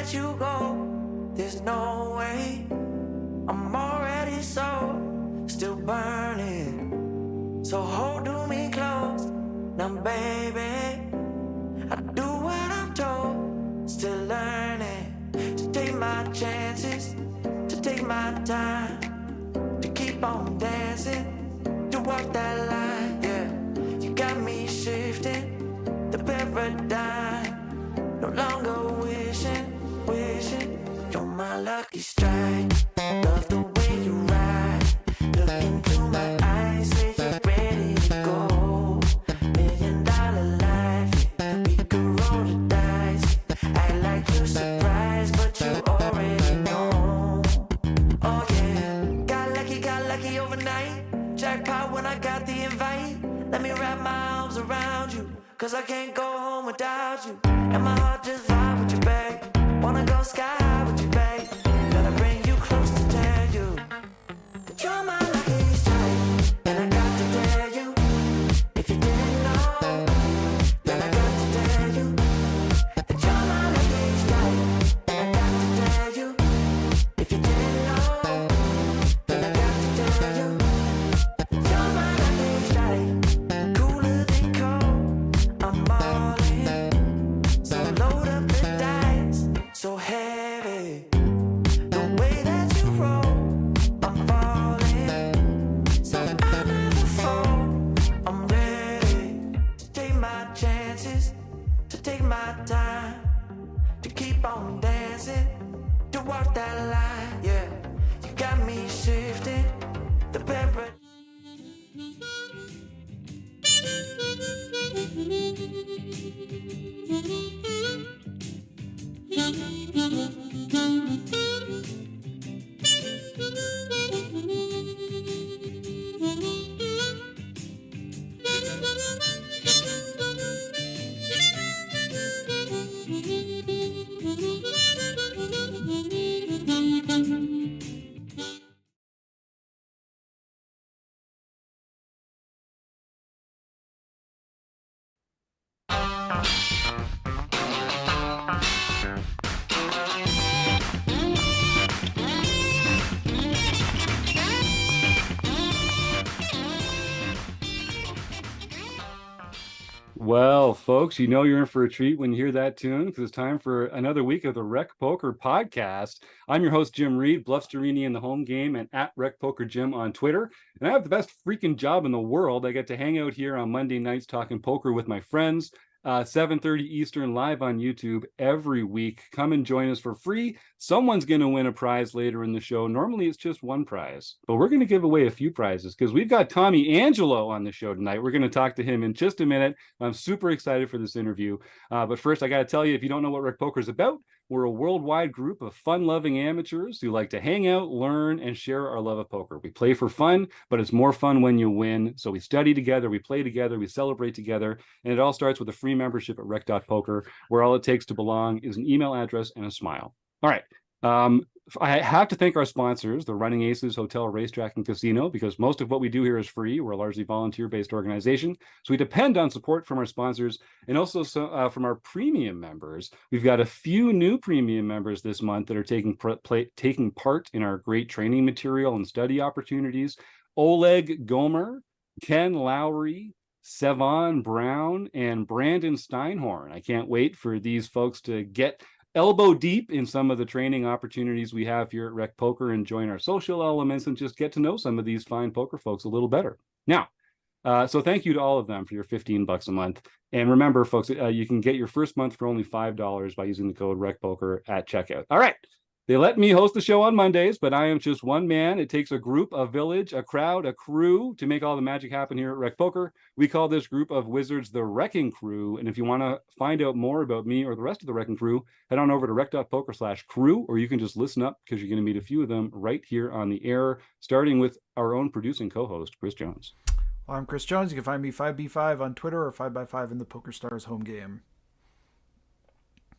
let you go, there's no way. I'm already still burning. So hold me close, now baby. I do what I'm told, still learning to take my chances, to take my time, to keep on dancing, to walk that line, yeah. You got me shifting the paradigm, no longer wishing, you're my lucky strike. Love the way you ride, look into my eyes, say you're ready to go. $1 million life, yeah. We could roll the dice, act like you're surprised, but you already know. Oh yeah, got lucky overnight. Jackpot when I got the invite. Let me wrap my arms around you, cause I can't go home without you. And my heart just vibe with you, babe. Wanna go sky high with you, babe. Gotta bring you close to tell you that you're my lucky strike. And I got to tell you, if you didn't know, then I got to tell you that you're my lucky strike. And I got to tell you, if you didn't know, then I got to tell you that you're my lucky strike. Cooler than cold, I'm all in. So load up the dice, so heavy. The way that you roll, I'm falling. So I never fall, I'm ready to take my chances, to take my time, to keep on dancing, to walk that line, yeah. You got me shifting the paradigm. Well, folks, you know you're in for a treat when you hear that tune, because it's time for another week of the RecPoker podcast. I'm your host, Jim Reed, Bluffsterini in the home game and at RecPokerJim on Twitter. And I have the best freaking job in the world. I get to hang out here on Monday nights talking poker with my friends. 7:30 Eastern live on YouTube every week. Come and join us for free. Someone's going to win a prize later in the show. Normally it's just one prize, but we're going to give away a few prizes because we've got Tommy Angelo on the show tonight. We're going to talk to him in just a minute. I'm super excited for this interview. But first, I got to tell you, if you don't know what RecPoker is about, we're a worldwide group of fun-loving amateurs who like to hang out, learn, and share our love of poker. We play for fun, but it's more fun when you win. So we study together, we play together, we celebrate together, and it all starts with a free membership at rec.poker, where all it takes to belong is an email address and a smile. All right. I have to thank our sponsors, the Running Aces Hotel, Racetrack, and Casino, because most of what we do here is free. We're a largely volunteer-based organization, so we depend on support from our sponsors and also from our premium members. We've got a few new premium members this month that are taking part in our great training material and study opportunities. Oleg Gomer, Ken Lowry, Sevon Brown, and Brandon Steinhorn. I can't wait for these folks to get elbow deep in some of the training opportunities we have here at RecPoker and join our social elements and just get to know some of these fine poker folks a little better. Now, so thank you to all of them for your $15 a month. And remember, folks, you can get your first month for only $5 by using the code RecPoker at checkout. All right. They let me host the show on Mondays, but I am just one man. It takes a group, a village, a crowd, a crew to make all the magic happen here at RecPoker. We call this group of wizards the Wrecking Crew. And if you want to find out more about me or the rest of the Wrecking Crew, head on over to rec.poker/crew, or you can just listen up because you're going to meet a few of them right here on the air, starting with our own producing co-host, Chris Jones. Well, I'm Chris Jones. You can find me 5B5 on Twitter or 5x5 in the PokerStars home game.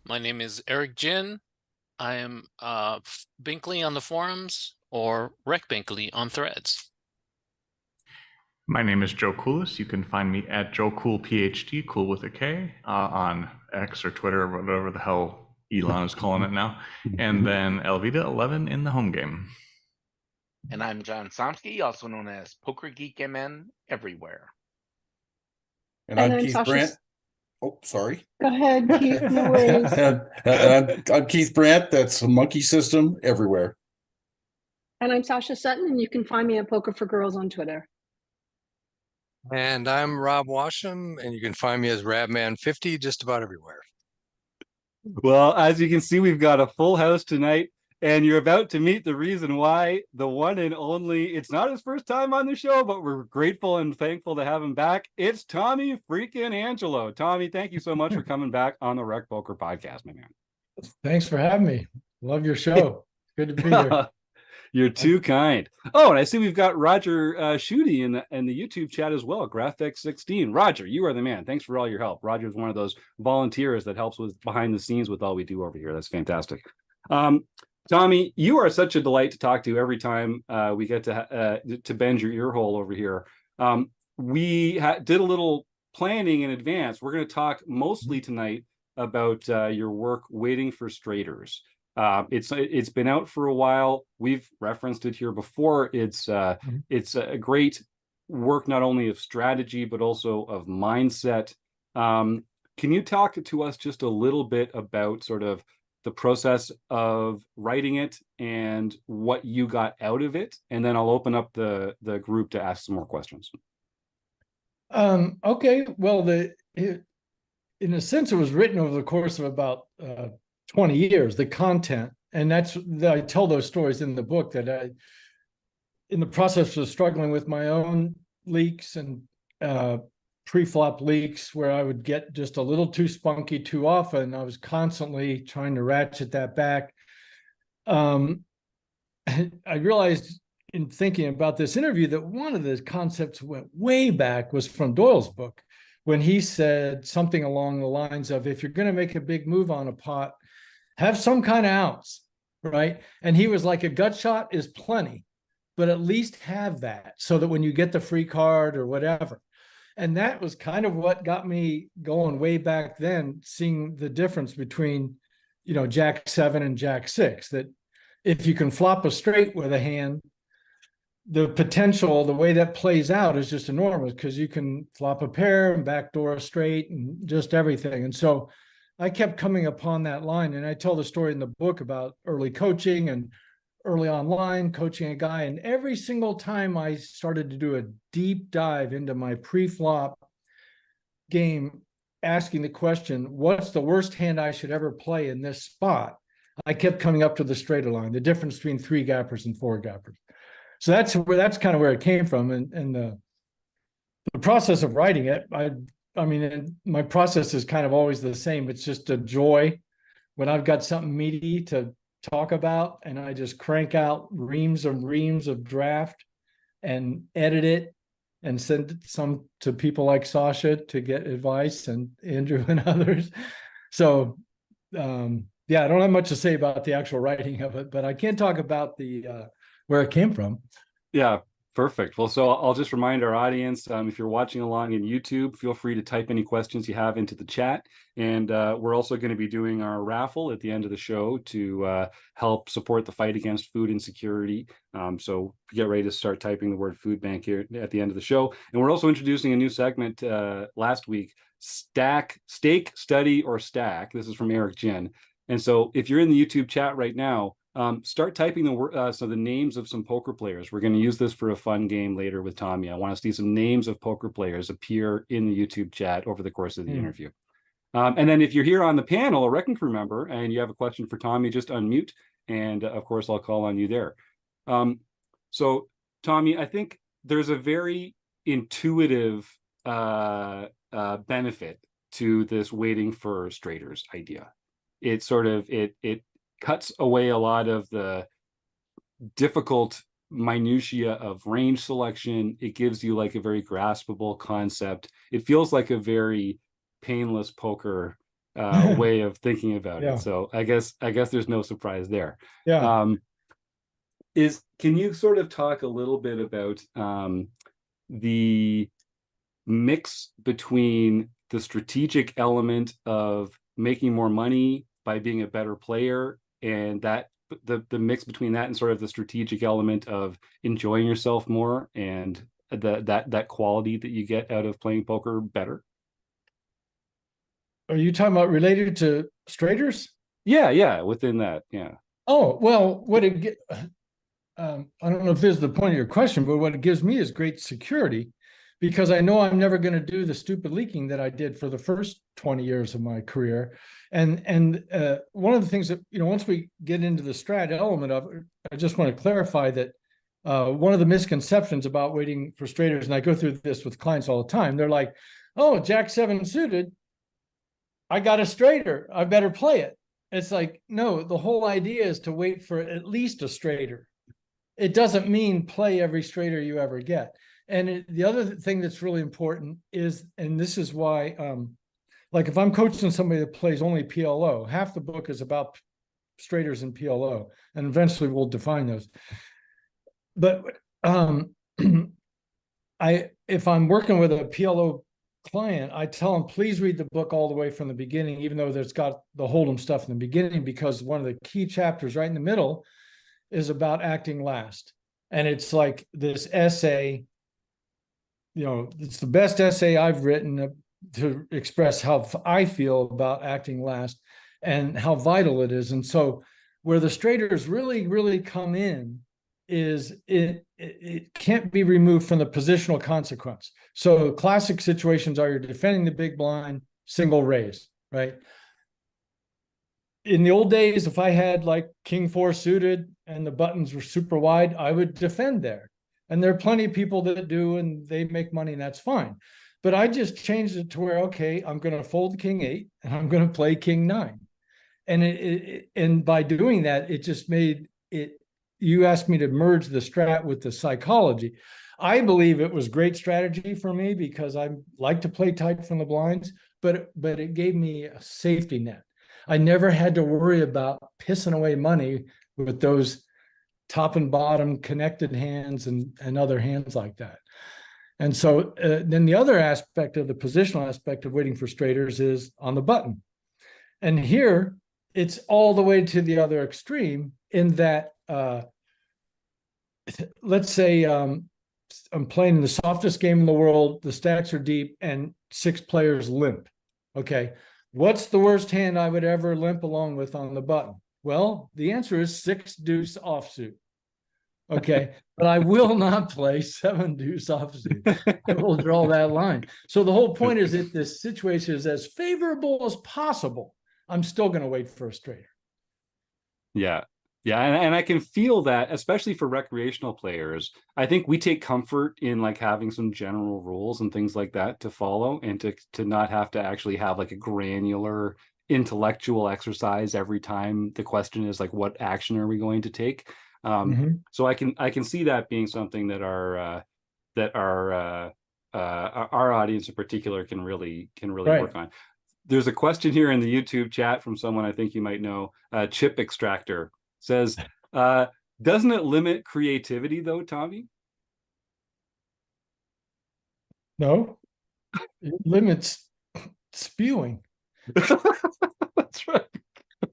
My name is Eric Jin. I am Binkley on the forums or Rec Binkley on threads. My name is Joe Coolis. You can find me at JoeCoolPhD, cool with a K, on X or Twitter or whatever the hell Elon is calling it now. And then Elvita 11 in the home game. And I'm John Somsky, also known as Poker Geek MN everywhere. And I'm Keith Sasha. Brandt. Oh, sorry. Go ahead, Keith. No worries. And I'm Keith Brandt. That's Monkey System everywhere. And I'm Sasha Sutton, and you can find me at Poker for Girls on Twitter. And I'm Rob Washam, and you can find me as Rabman50 just about everywhere. Well, as you can see, we've got a full house tonight, and you're about to meet the reason why, the one and only. It's not his first time on the show, but we're grateful and thankful to have him back. It's Tommy freaking Angelo. Tommy, thank you so much for coming back on the RecPoker podcast, my man. Thanks for having me. Love your show. Good to be here. You're too kind. Oh, and I see we've got Roger Schutte in the YouTube chat as well. Graphics16. Roger, you are the man. Thanks for all your help. Roger's one of those volunteers that helps with behind the scenes with all we do over here. That's fantastic. Tommy, you are such a delight to talk to every time we get to bend your ear hole over here. We did a little planning in advance. We're going to talk mostly tonight about your work, Waiting for Straighters. It's been out for a while. We've referenced it here before. It's a great work, not only of strategy but also of mindset. Can you talk to us just a little bit about sort of the process of writing it and what you got out of it, and then I'll open up the group to ask some more questions. Okay. Well, in a sense, it was written over the course of about 20 years, the content. And I tell those stories in the book, that in the process of struggling with my own leaks and pre-flop leaks, where I would get just a little too spunky too often, I was constantly trying to ratchet that back. I realized in thinking about this interview that one of the concepts went way back was from Doyle's book, when he said something along the lines of, if you're going to make a big move on a pot, have some kind of ounce, right? And he was like, a gut shot is plenty, but at least have that so that when you get the free card or whatever. And that was kind of what got me going way back then, seeing the difference between, Jack 7 and Jack 6, that if you can flop a straight with a hand, the potential, the way that plays out is just enormous, because you can flop a pair and backdoor a straight and just everything. And so I kept coming upon that line, and I tell the story in the book about early coaching and early online coaching a guy. And every single time I started to do a deep dive into my pre-flop game, asking the question, what's the worst hand I should ever play in this spot? I kept coming up to the straighter line, the difference between 3 gappers and 4 gappers. So that's kind of where it came from. And the process of writing it, I mean, my process is kind of always the same. It's just a joy when I've got something meaty to talk about, and I just crank out reams of draft and edit it and send some to people like Sasha to get advice, and Andrew and others. So yeah, I don't have much to say about the actual writing of it, but I can talk about the where it came from. Yeah, perfect. Well, so I'll just remind our audience, if you're watching along in YouTube, feel free to type any questions you have into the chat. And we're also going to be doing our raffle at the end of the show to help support the fight against food insecurity. So get ready to start typing the word food bank here at the end of the show. And we're also introducing a new segment last week, Steak, Study, or Stack. This is from Eric Jin. And so if you're in the YouTube chat right now, start typing the names of some poker players. We're going to use this for a fun game later with Tommy. I want to see some names of poker players appear in the YouTube chat over the course of the interview. And then if you're here on the panel, a Wrecking Crew member, and you have a question for Tommy, just unmute. And of course, I'll call on you there. So Tommy, I think there's a very intuitive benefit to this waiting for straighters idea. It sort of, it cuts away a lot of the difficult minutia of range selection. It gives you like a very graspable concept. It feels like a very painless poker way of thinking about it. So I guess there's no surprise there. Can you sort of talk a little bit about the mix between the strategic element of making more money by being a better player, and that the mix between that and sort of the strategic element of enjoying yourself more and that quality that you get out of playing poker better? Are you talking about related to straighters? Yeah, within that, yeah. Oh, well, I don't know if this is the point of your question, but what it gives me is great security, because I know I'm never going to do the stupid leaking that I did for the first 20 years of my career. And one of the things that, once we get into the strat element of it, I just want to clarify that one of the misconceptions about waiting for straighters, and I go through this with clients all the time, they're like, oh, Jack 7 suited, I got a straighter, I better play it. It's like, no, the whole idea is to wait for at least a straighter. It doesn't mean play every straighter you ever get. And the other thing that's really important is, and this is why, like if I'm coaching somebody that plays only PLO, half the book is about straighters and PLO, and eventually we'll define those. But if I'm working with a PLO client, I tell them, please read the book all the way from the beginning, even though there's got the Hold'em stuff in the beginning, because one of the key chapters right in the middle is about acting last. And it's like this essay, it's the best essay I've written to express how I feel about acting last and how vital it is. And so where the straighters really, really come in is it can't be removed from the positional consequence. So classic situations are you're defending the big blind, single raise, right? In the old days, if I had like King 4 suited and the buttons were super wide, I would defend there. And there are plenty of people that do, and they make money, and that's fine. But I just changed it to where, okay, I'm going to fold King 8 and I'm going to play King 9. And and by doing that, it just made it, you asked me to merge the strat with the psychology. I believe it was great strategy for me because I like to play tight from the blinds, but it gave me a safety net. I never had to worry about pissing away money with those top and bottom connected hands and other hands like that. And so then the other aspect of the positional aspect of waiting for straighters is on the button. And here it's all the way to the other extreme in that, let's say I'm playing the softest game in the world, the stacks are deep and 6 players limp. Okay. What's the worst hand I would ever limp along with on the button? Well, the answer is 6 deuce offsuit. Okay, but I will not play 7 deuce offsuit. I will draw that line. So the whole point is that this situation is as favorable as possible. I'm still going to wait for a straighter. Yeah. And I can feel that, especially for recreational players. I think we take comfort in like having some general rules and things like that to follow, and to not have to actually have like a granular intellectual exercise every time the question is like, what action are we going to take? So I can see that being something that our audience in particular can really work on. There's a question here in the YouTube chat from someone I think you might know. Chip Extractor says, doesn't it limit creativity though, Tommy? No, it limits spewing. That's right.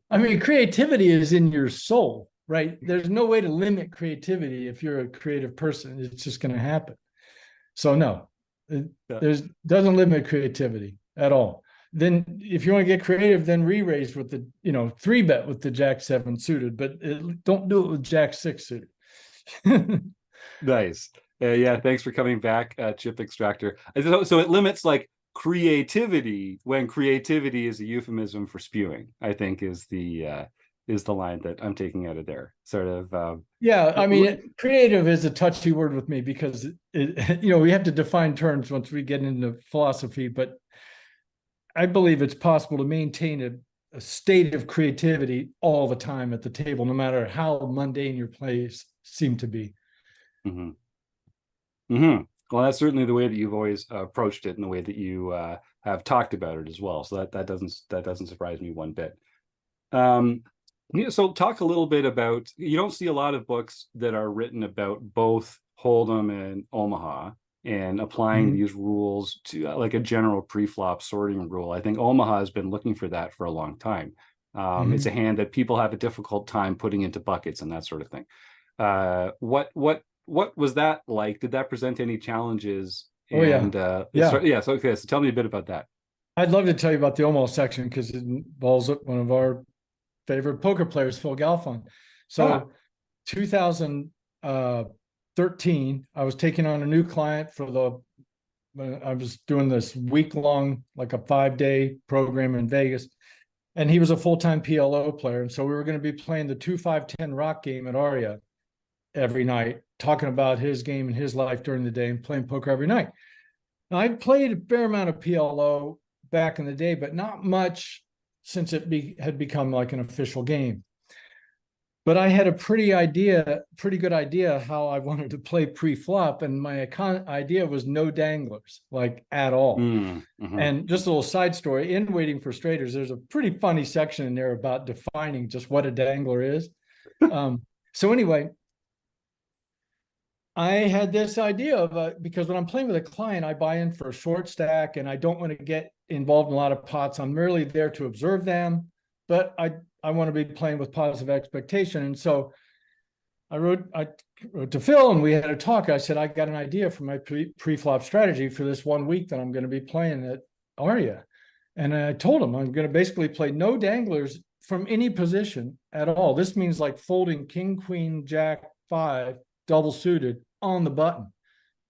I mean, creativity is in your soul, right? There's no way to limit creativity if you're a creative person. It's just going to happen. So no, it doesn't limit creativity at all. Then if you want to get creative, then re-raise with the, 3-bet with the Jack 7 suited, but don't do it with Jack 6 suited. Nice. Yeah, thanks for coming back, Chip Extractor. So it limits like creativity when creativity is a euphemism for spewing, I think is the line that I'm taking out of there. Sort of. Yeah, I mean, creative is a touchy word with me because we have to define terms once we get into philosophy, but I believe it's possible to maintain a state of creativity all the time at the table, no matter how mundane your plays seem to be. Well, that's certainly the way that you've always approached it, and the way that you have talked about it as well. So that doesn't surprise me one bit. So talk a little bit about, you don't see a lot of books that are written about both Hold'em and Omaha and applying these rules to like a general pre-flop sorting rule. I think Omaha has been looking for that for a long time. It's a hand that people have a difficult time putting into buckets and that sort of thing. What was that like? Did that present any challenges? Oh, yeah. And Yeah. yeah. So okay, so tell me a bit about that. I'd love to tell you about the Omaha section because it involves one of our favorite poker players, Phil Galfond. So 2013, I was taking on a new client I was doing this week-long, like a 5-day program in Vegas. And he was a full-time PLO player. And so we were going to be playing the 2-5-10 rock game at Aria every night, talking about his game and his life during the day and playing poker every night. Now, I played a fair amount of PLO back in the day, but not much since it had become like an official game. But I had a pretty good idea how I wanted to play pre-flop, and my idea was no danglers, like at all. And just a little side story, in Waiting for Straighters, there's a pretty funny section in there about defining just what a dangler is. So anyway, I had this idea of because when I'm playing with a client, I buy in for a short stack and I don't want to get involved in a lot of pots. I'm merely there to observe them, but I want to be playing with positive expectation. And so I wrote to Phil and we had a talk. I said, I got an idea for my pre-flop strategy for this 1 week that I'm going to be playing at Aria. And I told him I'm going to basically play no danglers from any position at all. This means like folding king, queen, jack, 5, double suited on the button,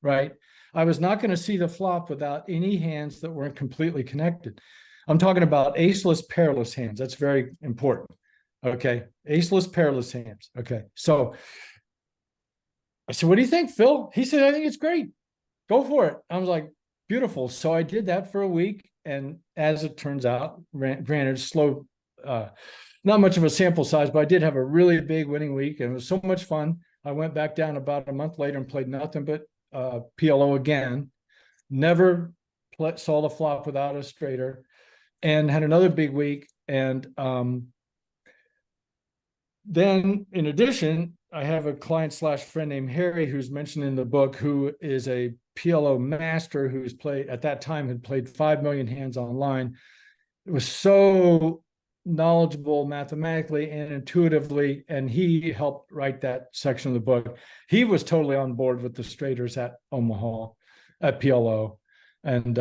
right? I was not going to see the flop without any hands that weren't completely connected. I'm talking about aceless, pairless hands. That's very important. Okay. Aceless, pairless hands. Okay. So I said, what do you think, Phil? He said, I think it's great. Go for it. I was like, beautiful. So I did that for a week. And as it turns out, granted, slow, not much of a sample size, but I did have a really big winning week and it was so much fun. I went back down about a month later and played nothing but PLO again. Never saw the flop without a straighter and had another big week. And then in addition, I have a client / friend named Harry, who's mentioned in the book, who is a PLO master who's played at that time, had played 5 million hands online. It was so knowledgeable mathematically and intuitively, and he helped write that section of the book. He was totally on board with the straighters at Omaha, at PLO. And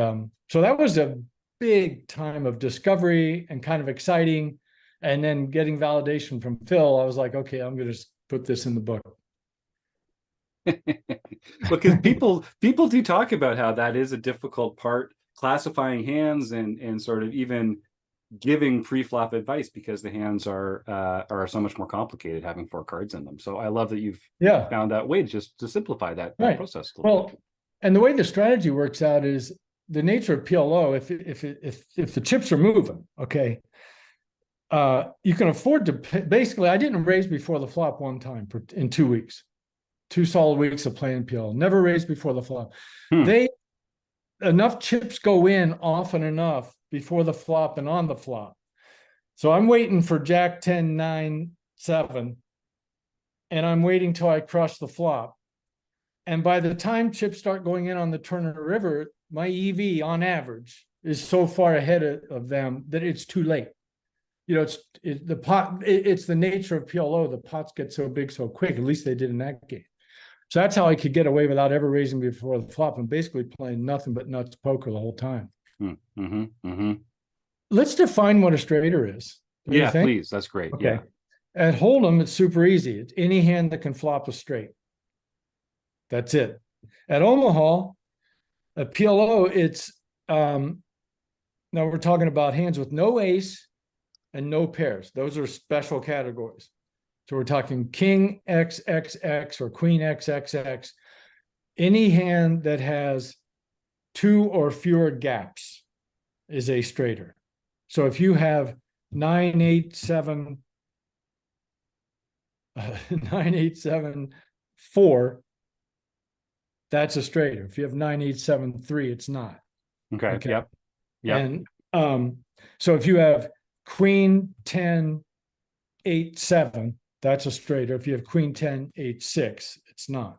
so that was a big time of discovery and kind of exciting. And then getting validation from Phil, I was like, okay, I'm going to put this in the book. Because people do talk about how that is a difficult part, classifying hands and sort of even giving pre-flop advice because the hands are so much more complicated having 4 cards in them. So I love that you've found that way just to simplify that process a little bit. And the way the strategy works out is the nature of PLO. If the chips are moving, okay, you can afford to basically. I didn't raise before the flop one time in 2 weeks, 2 solid weeks of playing PLO. Never raised before the flop. Enough chips go in often enough before the flop and on the flop. So I'm waiting for Jack 10, 9, 7, and I'm waiting till I crush the flop. And by the time chips start going in on the turn of the river, my EV on average is so far ahead of them that it's too late. You know, it's the nature of PLO. The pots get so big so quick. At least they did in that game. So that's how I could get away without ever raising before the flop and basically playing nothing but nuts poker the whole time. Let's define what a straighter is. Yeah, please. That's great. Okay. Yeah. At Hold'em, it's super easy. It's any hand that can flop a straight. That's it. At Omaha, at PLO, it's now we're talking about hands with no ace and no pairs. Those are special categories. So we're talking king XXX or queen XXX. Any hand that has 2 or fewer gaps is a straighter. So if you have 9, 8, 7, 9, 8, 7, 4, that's a straighter. If you have 9, 8, 7, 3, it's not. Okay. Yep. And so if you have queen 10, 8, 7, that's a straighter. If you have queen 10, 8, 6, it's not.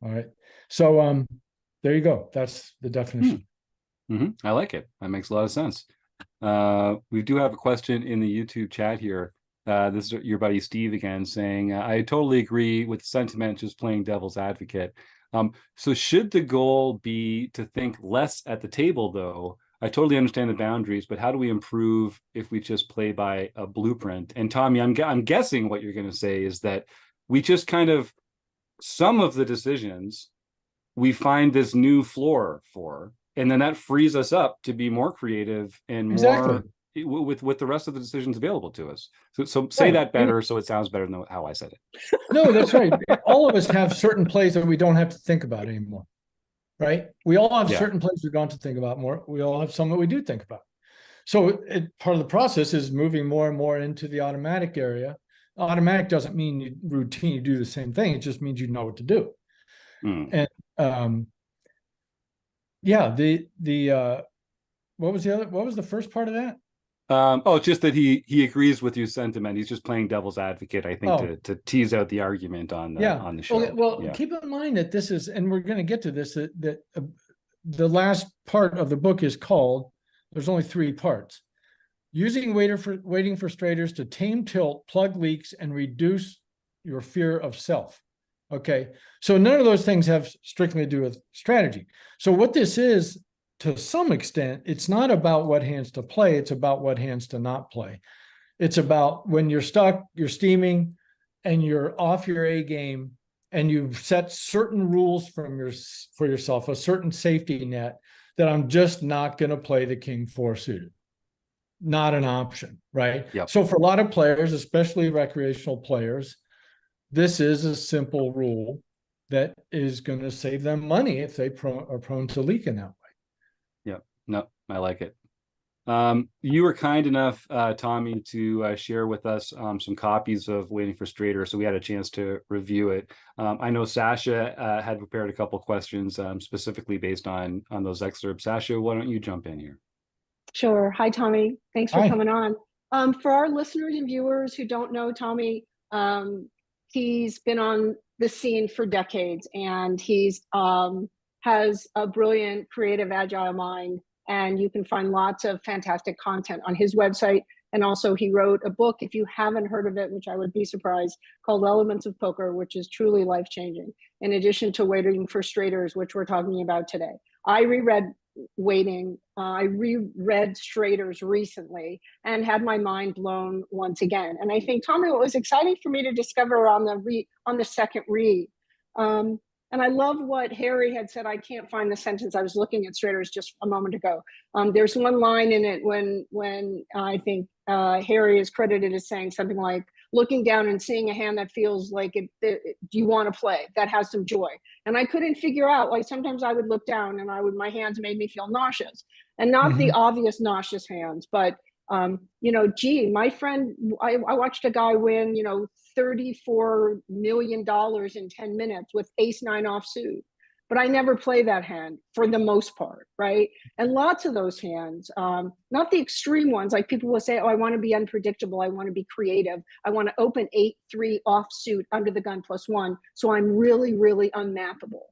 All right. So there you go. That's the definition. I like it. That makes a lot of sense. We do have a question in the YouTube chat here. This is your buddy Steve again saying, I totally agree with the sentiment, just playing devil's advocate. So should the goal be to think less at the table, though? I totally understand the boundaries, but how do we improve if we just play by a blueprint? And Tommy, I'm guessing what you're going to say is that we just kind of, some of the decisions we find this new floor for, and then that frees us up to be more creative and more with the rest of the decisions available to us. So say that better so it sounds better than how I said it. No, that's right. All of us have certain plays that we don't have to think about anymore, right? We all have certain plays we don't have to think about more. We all have some that we do think about. So part of the process is moving more and more into the automatic area. Automatic doesn't mean you routine, you do the same thing. It just means you know what to do. And yeah, what was the first part of that? Just that he agrees with your sentiment. He's just playing devil's advocate, I think, to tease out the argument on the show. Well, keep in mind that this is, and we're going to get to this, that the last part of the book is called, there's only 3 parts. Using waiting for straighters to tame tilt, plug leaks, and reduce your fear of self. Okay, so none of those things have strictly to do with strategy. So what this is, to some extent, it's not about what hands to play, it's about what hands to not play. It's about when you're stuck, you're steaming, and you're off your A game, and you've set certain rules for yourself, a certain safety net, that I'm just not going to play the king 4 suited. Not an option, right? Yep. So for a lot of players, especially recreational players, this is a simple rule that is going to save them money if they are prone to leaking that way. Yeah, no, I like it. You were kind enough, Tommy, to share with us some copies of Waiting for Strader, so we had a chance to review it. I know Sasha had prepared a couple questions specifically based on those excerpts. Sasha, why don't you jump in here? Sure. Hi, Tommy. Thanks for coming on. For our listeners and viewers who don't know Tommy, he's been on the scene for decades, and he's has a brilliant, creative, agile mind, and you can find lots of fantastic content on his website. And also he wrote a book, if you haven't heard of it, which I would be surprised, called Elements of Poker, which is truly life-changing, in addition to Waiting for Straighters, which we're talking about today. I reread Straighters recently and had my mind blown once again. And I think, Tommy, what was exciting for me to discover on the second read, and I love what Harry had said. I can't find the sentence. I was looking at Straighters just a moment ago. There's one line in it when I think Harry is credited as saying something like, looking down and seeing a hand that feels like you want to play, that has some joy. And I couldn't figure out, like sometimes I would look down and my hands made me feel nauseous, and not the obvious nauseous hands, but gee, my friend, I watched a guy win, $34 million in 10 minutes with ace-9 offsuit, but I never play that hand for the most part, right? And lots of those hands, not the extreme ones, like people will say, oh, I want to be unpredictable, I want to be creative, I want to open 8-3 offsuit under the gun +1, so I'm really, really unmappable.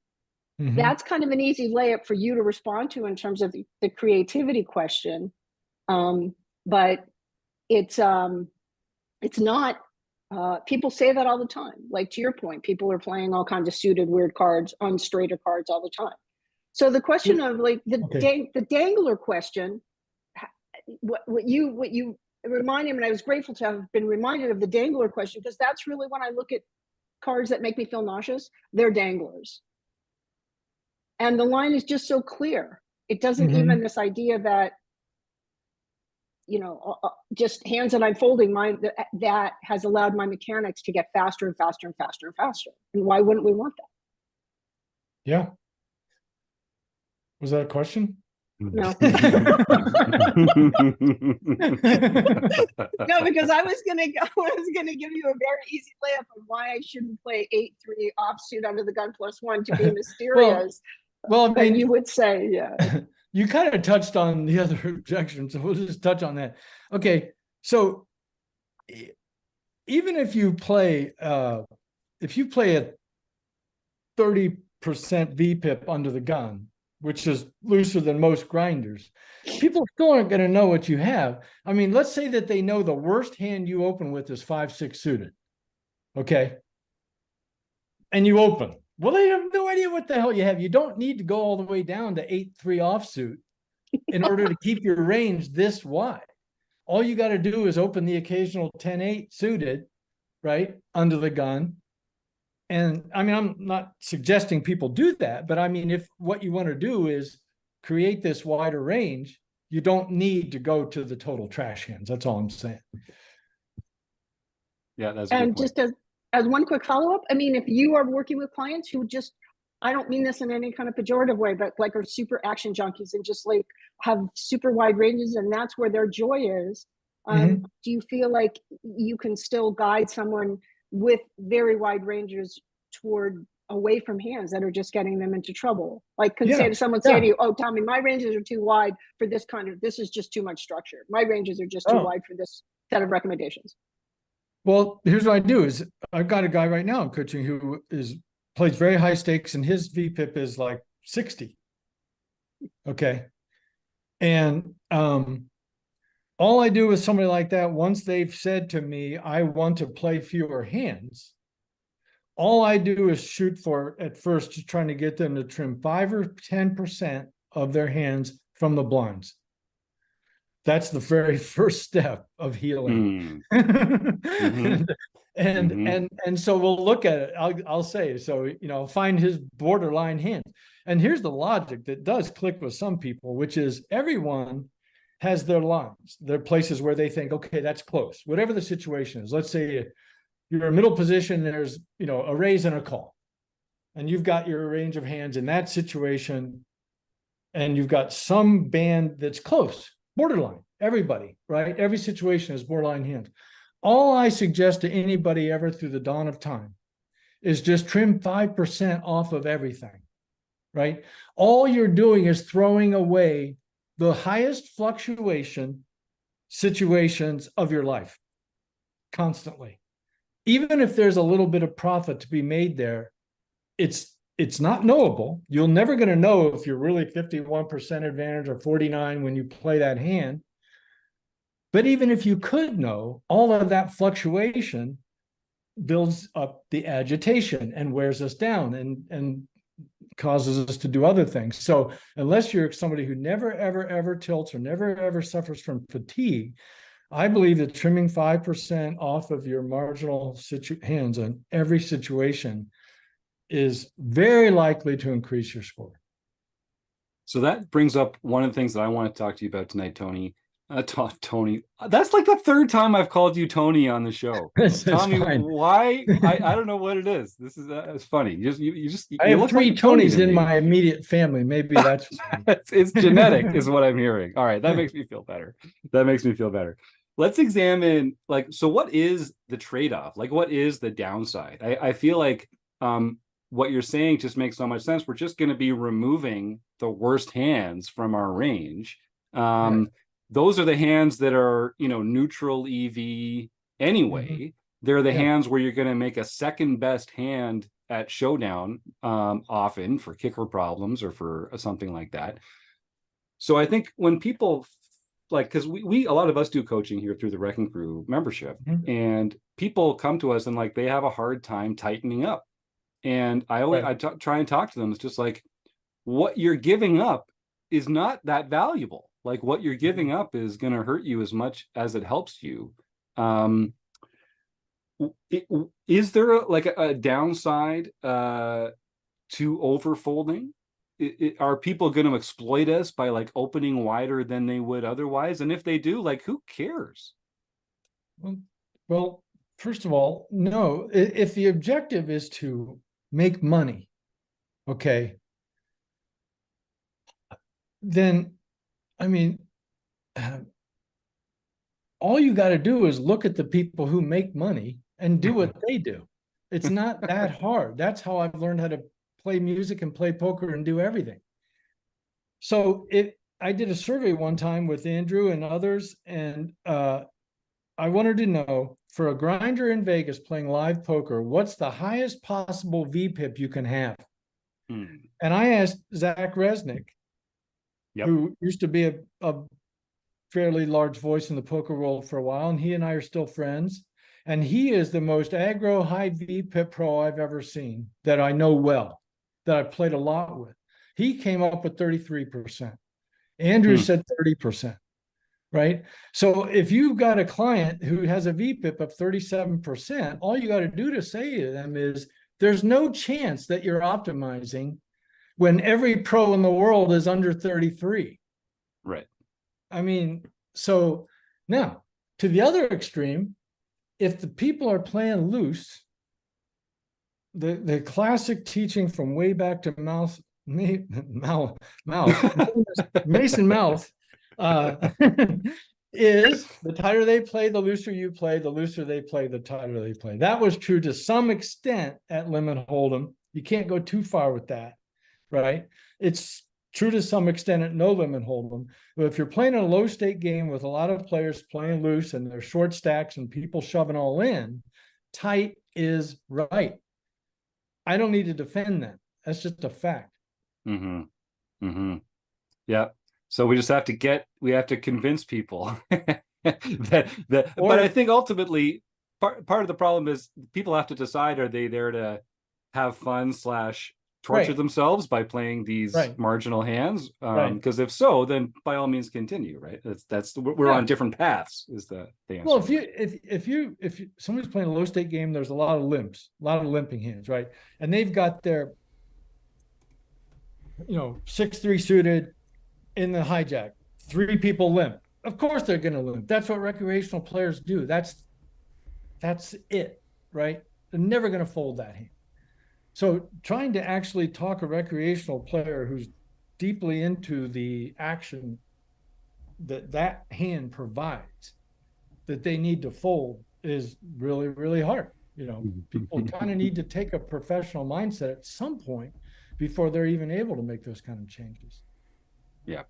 That's kind of an easy layup for you to respond to in terms of the creativity question, but it's not. People say that all the time. Like, to your point, people are playing all kinds of suited weird cards on straighter cards all the time. So the question of like the dangler question, what you reminded me, and I was grateful to have been reminded of the dangler question, because that's really when I look at cards that make me feel nauseous, they're danglers. And the line is just so clear. It doesn't even this idea that, just hands that I'm folding, that has allowed my mechanics to get faster and faster and faster and faster. And why wouldn't we want that? Yeah. Was that a question? No. No, because I was gonna give you a very easy layup on why I shouldn't play 8-3 offsuit under the gun +1 to be mysterious. Well, I mean, you would say, yeah. You kind of touched on the other objection, so we'll just touch on that. Okay, so even if you play a 30% VPIP under the gun, which is looser than most grinders, people still aren't going to know what you have. I mean, let's say that they know the worst hand you open with is 5-6 suited. Okay. And you open. Well, they have no idea what the hell you have. You don't need to go all the way down to 8-3 offsuit in order to keep your range this wide. All you got to do is open the occasional 10-8 suited, right, under the gun. And I mean, I'm not suggesting people do that, but I mean, if what you want to do is create this wider range, you don't need to go to the total trash hands. That's all I'm saying. Yeah, that's a good And point. just as one quick follow-up, I mean, if you are working with clients who just, I don't mean this in any kind of pejorative way, but like are super action junkies and just like have super wide ranges and that's where their joy is. Do you feel like you can still guide someone with very wide ranges toward away from hands that are just getting them into trouble? Like can say to someone, say to you, oh, Tommy, my ranges are too wide for this kind of, this is just too much structure. My ranges are just too wide for this set of recommendations. Well, here's what I do is I've got a guy right now I'm coaching who plays very high stakes and his VPIP is like 60. Okay. And all I do with somebody like that, once they've said to me, I want to play fewer hands, all I do is shoot for at first, just trying to get them to trim 5 or 10% of their hands from the blinds. That's the very first step of healing. And so we'll look at it. I'll say, so, you know, find his borderline hand. And here's the logic that does click with some people, which is everyone has their lines, their places where they think, okay, that's close, whatever the situation is. Let's say you're a middle position, there's, you know, a raise and a call, and you've got your range of hands in that situation, and you've got some band that's close, borderline, everybody, right? Every situation is borderline hands. All I suggest to anybody ever through the dawn of time is just trim 5% off of everything, right? All you're doing is throwing away the highest fluctuation situations of your life constantly. Even if there's a little bit of profit to be made there, it's not knowable. You're never going to know if you're really 51% advantage or 49 when you play that hand. But even if you could know, all of that fluctuation builds up the agitation and wears us down and causes us to do other things. So unless you're somebody who never, ever, ever tilts or never, ever suffers from fatigue, I believe that trimming 5% off of your marginal hands on every situation is very likely to increase your score. So that brings up one of the things that I want to talk to you about tonight, Tony. Tony, that's like the third time I've called you Tony on the show. Tell me why. I don't know what it is. This is it's funny. You have 3 Tonys in my immediate family. Maybe that's it's genetic, is what I'm hearing. All right, that makes me feel better. Let's examine, like, so what is the trade-off? Like, what is the downside? I feel like what you're saying just makes so much sense. We're just going to be removing the worst hands from our range. Those are the hands that are, you know, neutral EV anyway. They're the hands where you're going to make a second best hand at showdown, often for kicker problems or for something like that. So I think when people, like, because we a lot of us do coaching here through the Wrecking Crew membership, and people come to us and like they have a hard time tightening up. And I always try and talk to them. It's just like, what you're giving up is not that valuable. Like, what you're giving up is going to hurt you as much as it helps you. Is there a downside to overfolding? Are people going to exploit us by like opening wider than they would otherwise? And if they do, like, who cares? Well, first of all, no. If the objective is to make money, okay, then, I mean, all you got to do is look at the people who make money and do what they do. It's not that hard. That's how I've learned how to play music and play poker and do everything. So I did a survey one time with Andrew and others, and I wanted to know, for a grinder in Vegas playing live poker, what's the highest possible VPIP you can have? Hmm. And I asked Zach Resnick, Yep. who used to be a fairly large voice in the poker world for a while, and he and I are still friends. And he is the most aggro high VPIP pro I've ever seen that I know well, that I've played a lot with. He came up with 33%. Andrew said 30%, right? So if you've got a client who has a VPIP of 37%, all you got to do to say to them is, there's no chance that you're optimizing when every pro in the world is under 33. Right. I mean, so now to the other extreme, if the people are playing loose, the classic teaching from way back to Mason Mouth is the tighter they play, the looser you play, the looser they play, the tighter they play. That was true to some extent at Limit Hold'em. You can't go too far with that, right? It's true to some extent at No Limit Hold'em. But if you're playing a low stake game with a lot of players playing loose and there's short stacks and people shoving all in, tight is right. I don't need to defend that. That's just a fact. Mm-hmm. Mm-hmm. Yeah. So we just have to convince people that but I think ultimately part of the problem is people have to decide, are they there to have fun / torture themselves by playing these marginal hands? Because if so, then by all means continue, right? We're on different paths is the answer. Well, if somebody's playing a low stake game, there's a lot of limps, a lot of limping hands, right? And they've got their 6-3 suited in the hijack, 3 people limp. Of course they're going to limp. That's what recreational players do. That's it, right? They're never going to fold that hand. So trying to actually talk a recreational player who's deeply into the action that hand provides, that they need to fold, is really, really hard. People kind of need to take a professional mindset at some point before they're even able to make those kind of changes. Yeah.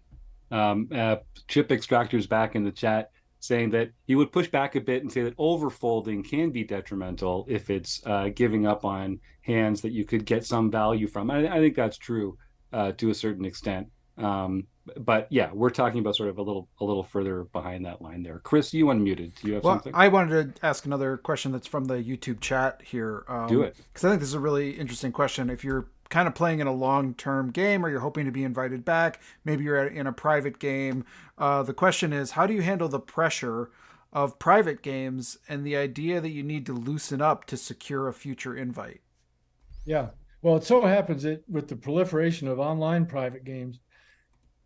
Chip Extractor's back in the chat saying that he would push back a bit and say that overfolding can be detrimental if it's giving up on hands that you could get some value from. I think that's true to a certain extent. But yeah, we're talking about sort of a little further behind that line there. Chris, you unmuted. Do you have something? I wanted to ask another question that's from the YouTube chat here. Do it. Because I think this is a really interesting question. If you're kind of playing in a long-term game or you're hoping to be invited back, maybe you're in a private game, the question is, how do you handle the pressure of private games and the idea that you need to loosen up to secure a future invite? Yeah. Well, it so happens that with the proliferation of online private games,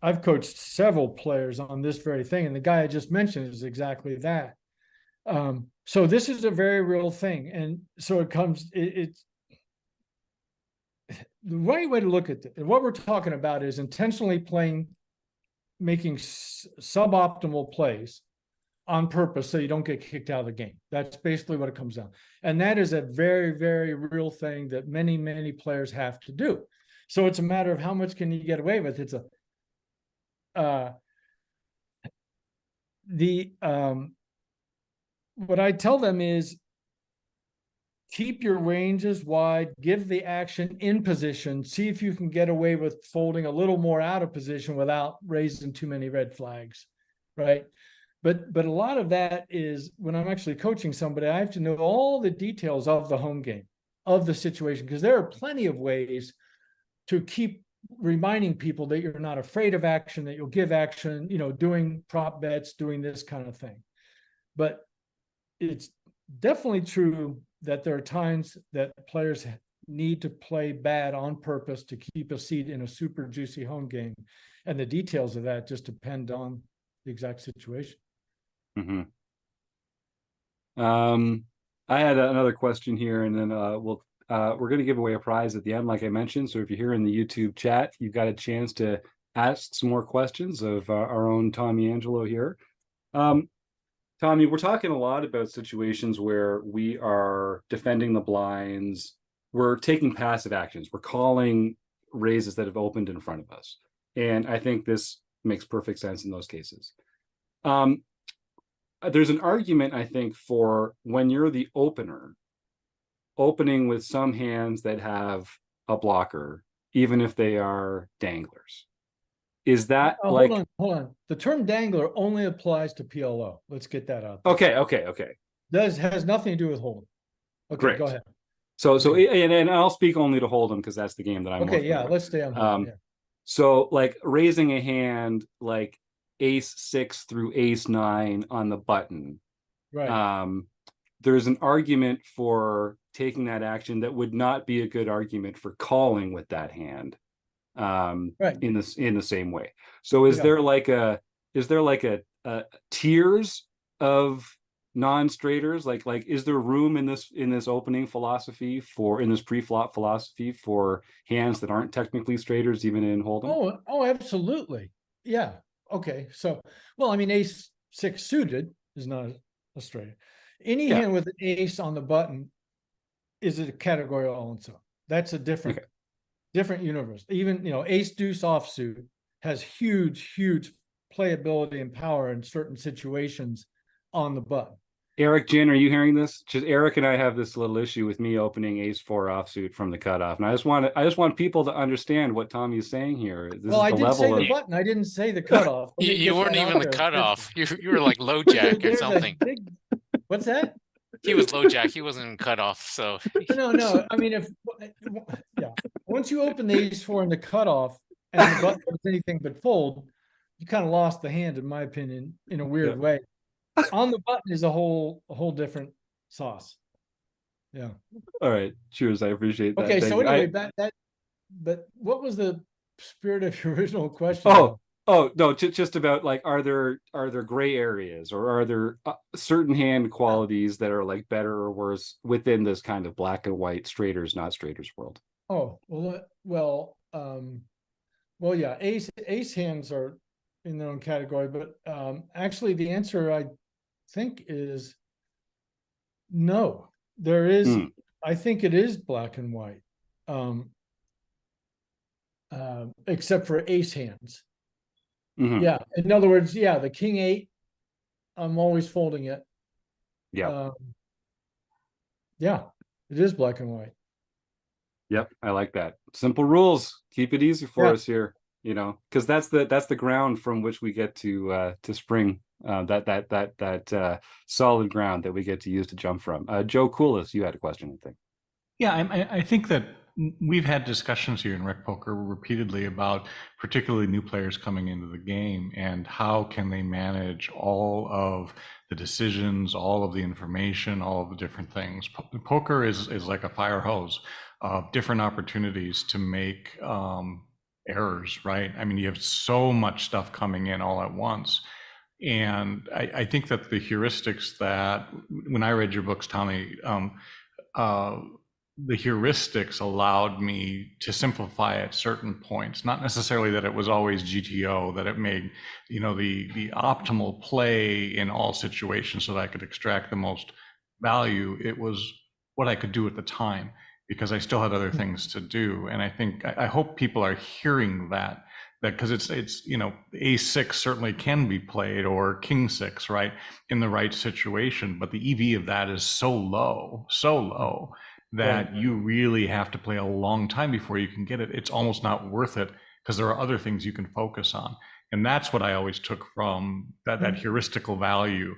I've coached several players on this very thing, and the guy I just mentioned is exactly that. So this is a very real thing, and so it's the right way to look at it. And what we're talking about is intentionally making suboptimal plays on purpose so you don't get kicked out of the game. That's basically what it comes down. And that is a very, very real thing that many, many players have to do. So it's a matter of how much can you get away with. It's what I tell them is, keep your ranges wide, give the action in position, see if you can get away with folding a little more out of position without raising too many red flags, right? But a lot of that is, when I'm actually coaching somebody, I have to know all the details of the home game, of the situation, because there are plenty of ways to keep reminding people that you're not afraid of action, that you'll give action, doing prop bets, doing this kind of thing. But it's definitely true that there are times that players need to play bad on purpose to keep a seat in a super juicy home game. And the details of that just depend on the exact situation. Mm-hmm. I had another question here, and then we're going to give away a prize at the end, like I mentioned. So if you're here in the YouTube chat, you've got a chance to ask some more questions of our own Tommy Angelo here. Tommy, we're talking a lot about situations where we are defending the blinds. We're taking passive actions. We're calling raises that have opened in front of us. And I think this makes perfect sense in those cases. There's an argument, I think, for when you're the opener, opening with some hands that have a blocker even if they are danglers. Is that Oh, like, hold on. The term dangler only applies to PLO. Let's get that out there. okay. Has nothing to do with hold'em. Okay, Great. go ahead. So Okay. and I'll speak only to Hold'em because that's the game that I'm more Okay, yeah, familiar with. let's stay on hold'em. Yeah. So like raising a hand like ace 6 through ace 9 on the button. Right. There's an argument for taking that action that would not be a good argument for calling with that hand. Right. In the same way. So is Yeah. there like a tiers of non-straighters? Like is there room in this opening philosophy in this pre-flop philosophy for hands that aren't technically straighters even in Hold'em? Oh, absolutely. Yeah. Okay. So, well, I mean, ace 6 suited is not a straight. Any Yeah. hand with an ace on the button is a category all its own. That's a different universe. Even, ace deuce offsuit has huge playability and power in certain situations on the button. Eric, Jen, are you hearing this? Just Eric and I have this little issue with me opening ace 4 offsuit from the cutoff, and I just want people to understand what Tommy is saying here. I did say the button. I didn't say the cutoff. You weren't even the cutoff. You were like low jack or something. What's that? He was low jack. He wasn't even cut off. So no. I mean, once you open the ace 4 in the cutoff and the button was anything but fold, you kind of lost the hand, in my opinion, in a weird way. On the button is a whole different sauce. Yeah. All right. Cheers. I appreciate that. Okay. Thank So you. anyway, but what was the spirit of your original question? Oh no, just about like, are there gray areas, or are there certain hand qualities that are like better or worse within this kind of black and white straighters, not straighters world? Oh, well, yeah, ace hands are in their own category, but actually the answer I think is no. There is, I think it is black and white, except for ace hands. Yeah, in other words, yeah, the king 8, I'm always folding it. Yeah. Yeah, it is black and white. Yep, I like that. Simple rules. Keep it easy for us here, because that's the ground from which we get to spring that solid ground that we get to use to jump from. Joe Coolis, you had a question, I think. Yeah, I think that we've had discussions here in RecPoker repeatedly about particularly new players coming into the game and how can they manage all of the decisions, all of the information, all of the different things. Poker is like a fire hose of different opportunities to make errors, right? I mean, you have so much stuff coming in all at once. And I think that the heuristics that, when I read your books, Tommy, the heuristics allowed me to simplify at certain points, not necessarily that it was always GTO, that it made, the optimal play in all situations so that I could extract the most value. It was what I could do at the time because I still had other things to do. And I hope people are hearing that because it's A6 certainly can be played, or King 6, right, in the right situation. But the EV of that is so low, that you really have to play a long time before you can get it. It's almost not worth it because there are other things you can focus on. And that's what I always took from that heuristical value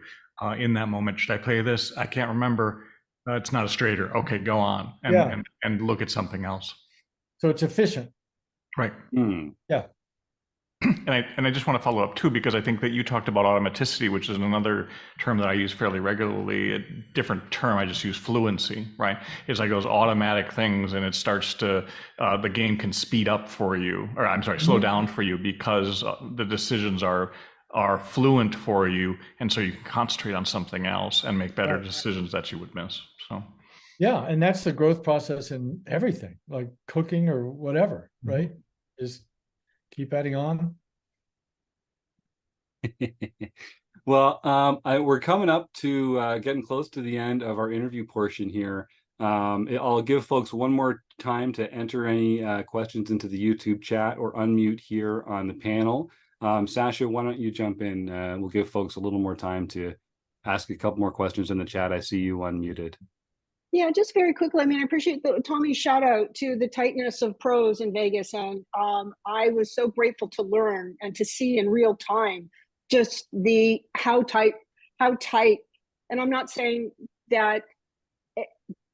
in that moment. Should I play this? I can't remember. It's not a straighter. Okay, go on and look at something else. So it's efficient. Right. Yeah. And I just want to follow up too, because I think that you talked about automaticity, which is another term that I use fairly regularly. A different term, I just use fluency, right? It's like those automatic things, and it starts to, the game can speed up for you, or I'm sorry, slow down for you because the decisions are fluent for you, and so you can concentrate on something else and make better decisions that you would miss. So. Yeah, and that's the growth process in everything, like cooking or whatever, right? Just keep adding on. Well, we're coming up to getting close to the end of our interview portion here. I'll give folks one more time to enter any questions into the YouTube chat or unmute here on the panel. Sasha, why don't you jump in? We'll give folks a little more time to ask a couple more questions in the chat. I see you unmuted. Yeah, just very quickly. I mean, I appreciate Tommy's shout out to the tightness of pros in Vegas. And I was so grateful to learn and to see in real time just how tight. And I'm not saying that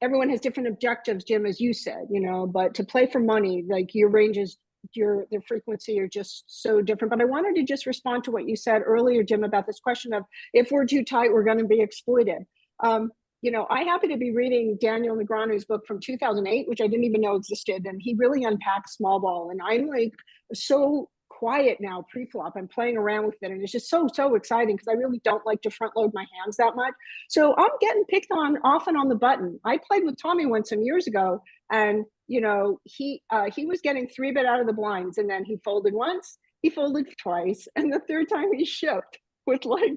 everyone has different objectives, Jim, as you said, but to play for money, like your ranges, their frequency are just so different. But I wanted to just respond to what you said earlier, Jim, about this question of if we're too tight, we're going to be exploited. I happen to be reading Daniel Negreanu's book from 2008, which I didn't even know existed. And he really unpacks small ball. And I'm like so quiet now pre-flop. I'm playing around with it. And it's just so exciting because I really don't like to front load my hands that much. So I'm getting picked on often on the button. I played with Tommy once some years ago. And, he was getting 3-bet out of the blinds. And then he folded once, he folded twice. And the third time he shipped with like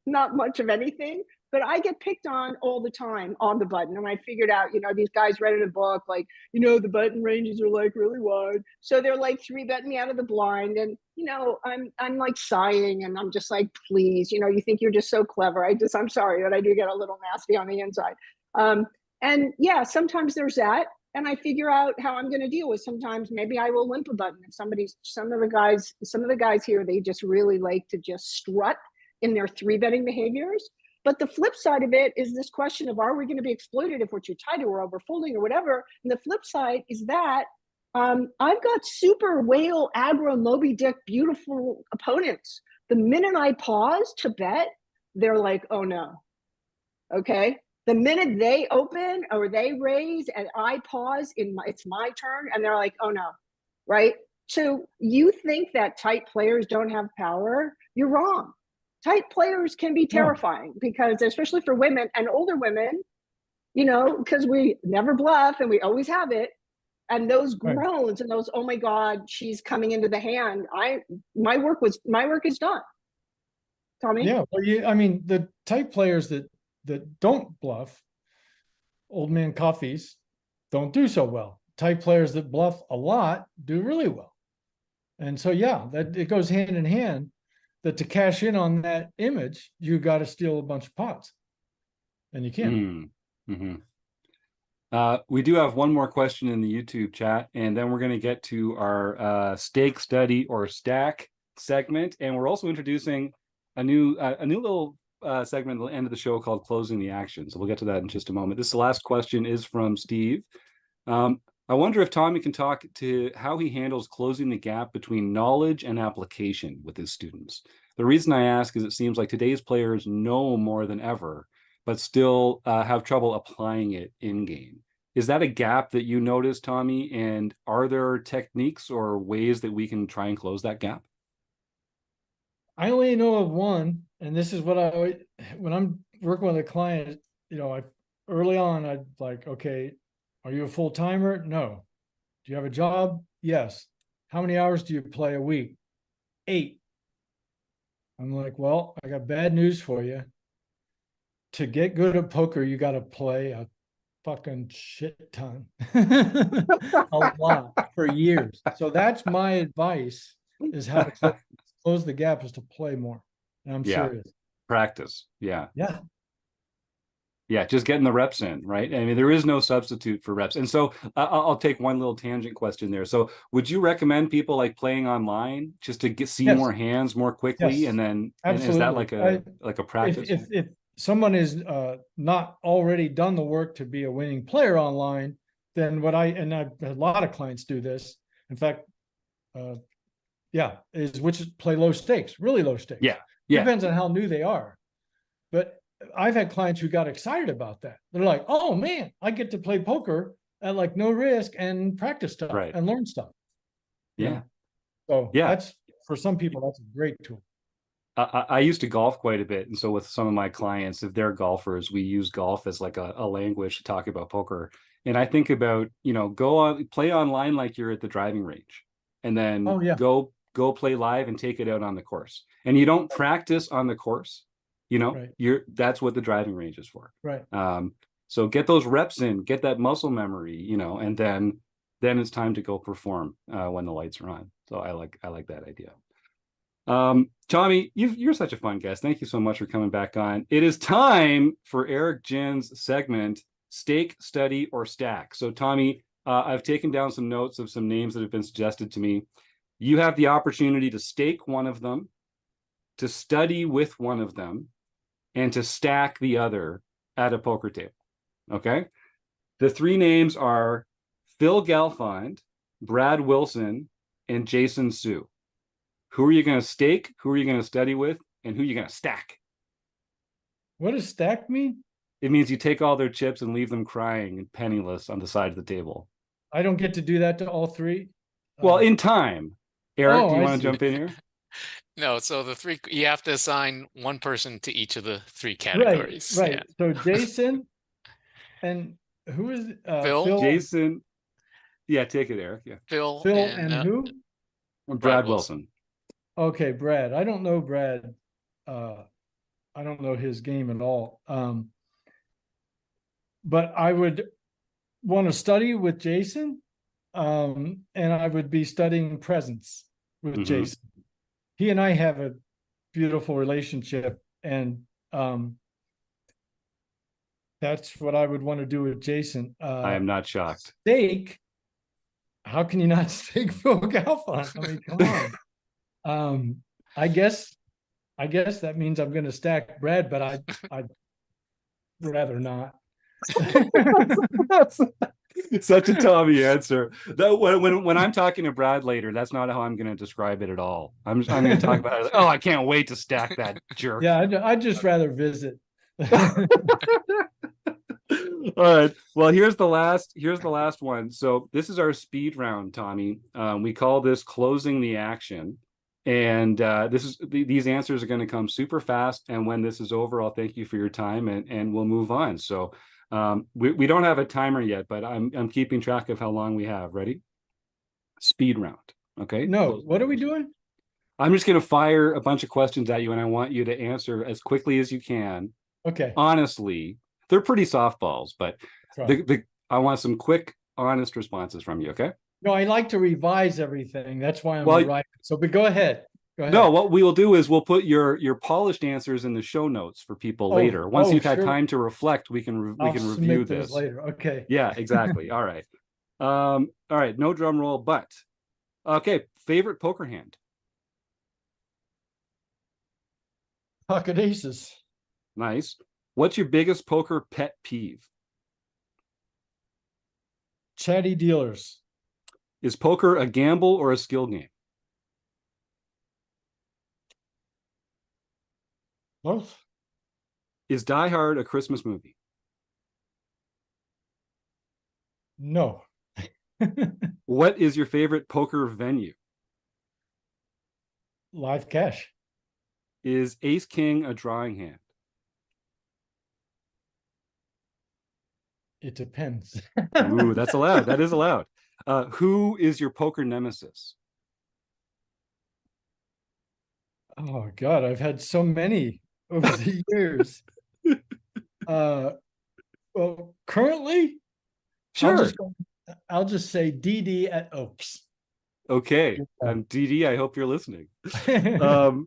not much of anything. But I get picked on all the time on the button. And I figured out, these guys read in a book, like, the button ranges are like really wide. So they're like 3-betting me out of the blind. And, I'm like sighing and I'm just like, please, you think you're just so clever. I'm sorry, but I do get a little nasty on the inside. And yeah, sometimes there's that. And I figure out how I'm going to deal with. Sometimes maybe I will limp a button. If some of the guys here, they just really like to just strut in their 3-betting behaviors. But the flip side of it is this question of, are we going to be exploited if we're too tight or overfolding or whatever? And the flip side is that I've got super whale, aggro, Moby Dick, beautiful opponents. The minute I pause to bet, they're like, oh no. Okay. The minute they open or they raise and I pause, it's my turn, and they're like, oh no. Right. So you think that tight players don't have power? You're wrong. Tight players can be terrifying because, especially for women and older women, because we never bluff and we always have it. And those groans and those, oh my God, she's coming into the hand. My work is done. Tommy? Yeah. Well, I mean, the tight players that don't bluff, old man coffees, don't do so well. Tight players that bluff a lot do really well. And so, yeah, that it goes hand in hand. That to cash in on that image, you got to steal a bunch of pots, and you can't. We do have one more question in the YouTube chat, and then we're going to get to our stake, study, or stack segment, and we're also introducing a new little segment at the end of the show called Closing the Action. So we'll get to that in just a moment. This last question is from Steve. I wonder if Tommy can talk to how he handles closing the gap between knowledge and application with his students. The reason I ask is it seems like today's players know more than ever, but still have trouble applying it in game. Is that a gap that you notice, Tommy? And are there techniques or ways that we can try and close that gap? I only know of one, and this is what when I'm working with a client, early on, I'd like, okay, are you a full timer? No. Do you have a job? Yes. How many hours do you play a week? 8. I'm like, well, I got bad news for you. To get good at poker, you got to play a fucking shit ton, a lot for years. So that's my advice: is how to close the gap is to play more. And I'm serious. Practice. Yeah. Yeah, just getting the reps in, right? I mean, there is no substitute for reps. And so I'll take one little tangent question there. So would you recommend people like playing online just to see more hands more quickly? Yes. And then Absolutely. is that like a practice? If someone is not already done the work to be a winning player online, then I've had a lot of clients do this. In fact, play low stakes, really low stakes. Yeah. Depends on how new they are. But I've had clients who got excited about that. They're like, oh man, I get to play poker at like no risk and practice stuff and learn stuff. Yeah. So that's, for some people, that's a great tool. I used to golf quite a bit. And so with some of my clients, if they're golfers, we use golf as like a language to talk about poker. And I think about, play online like you're at the driving range, and then go play live and take it out on the course. And you don't practice on the course. That's what the driving range is for. Right. So get those reps in, get that muscle memory, and then it's time to go perform when the lights are on. So I like that idea. Tommy, you're such a fun guest. Thank you so much for coming back on. It is time for Eric Jin's segment, stake, study, or stack. So Tommy, I've taken down some notes of some names that have been suggested to me. You have the opportunity to stake one of them, to study with one of them, and to stack the other at a poker table. Okay? The three names are Phil Galfond, Brad Wilson, and Jason Su. Who are you going to stake? Who are you going to study with? And who are you going to stack? What does stack mean? It means you take all their chips and leave them crying and penniless on the side of the table. I don't get to do that to all three. Well, in time. Eric, do you I want to see. jump in here? No, so the three, you have to assign one person to each of the three Right, categories. right. Yeah. So Jason and who is Phil? Jason. Yeah, take it, Eric. Yeah. Phil and who? Brad Wilson. Okay, Brad. I don't know Brad. I don't know his game at all. But I would want to study with Jason. And I would be studying presence with Jason. He and I have a beautiful relationship, and that's what I would want to do with Jason. I am not shocked. Stake. How can you not stake Phil Galfond? I mean, come on. I guess that means I'm going to stack Brad, but I'd rather not. That's such a Tommy answer. That when I'm talking to Brad later, that's not how I'm going to describe it at all. I'm going to talk about it. Oh, I can't wait to stack that jerk. Yeah, I'd just rather visit. All right. Well, here's the last one. So this is our speed round, Tommy. We call this closing the action. And these answers are going to come super fast. And when this is over, I'll thank you for your time and we'll move on. So we don't have a timer yet, but I'm keeping track of how long we have. Ready? Speed round. Okay. No, what are we doing? I'm just going to fire a bunch of questions at you, and I want you to answer as quickly as you can. Okay. Honestly, they're pretty softballs, but Right. I want some quick, honest responses from you. Okay. No, I like to revise everything. That's why I'm right. So, but go ahead. No, what we will do is we'll put your polished answers in the show notes for people later. Once you've had time to reflect, we can review this later. Okay. Yeah, exactly. All right. All right. No drum roll, but okay. Favorite poker hand? Pocket aces. Nice. What's your biggest poker pet peeve? Chatty dealers. Is poker a gamble or a skill game? Both. Is Die Hard a Christmas movie? No. What is your favorite poker venue? Live cash. Is Ace King a drawing hand? It depends. Ooh, that's allowed. That is allowed. Who is your poker nemesis? Oh God, I've had so many over the years. Well, currently, Sure. I'll just say DD at Oaks. Okay. DD, I hope you're listening. All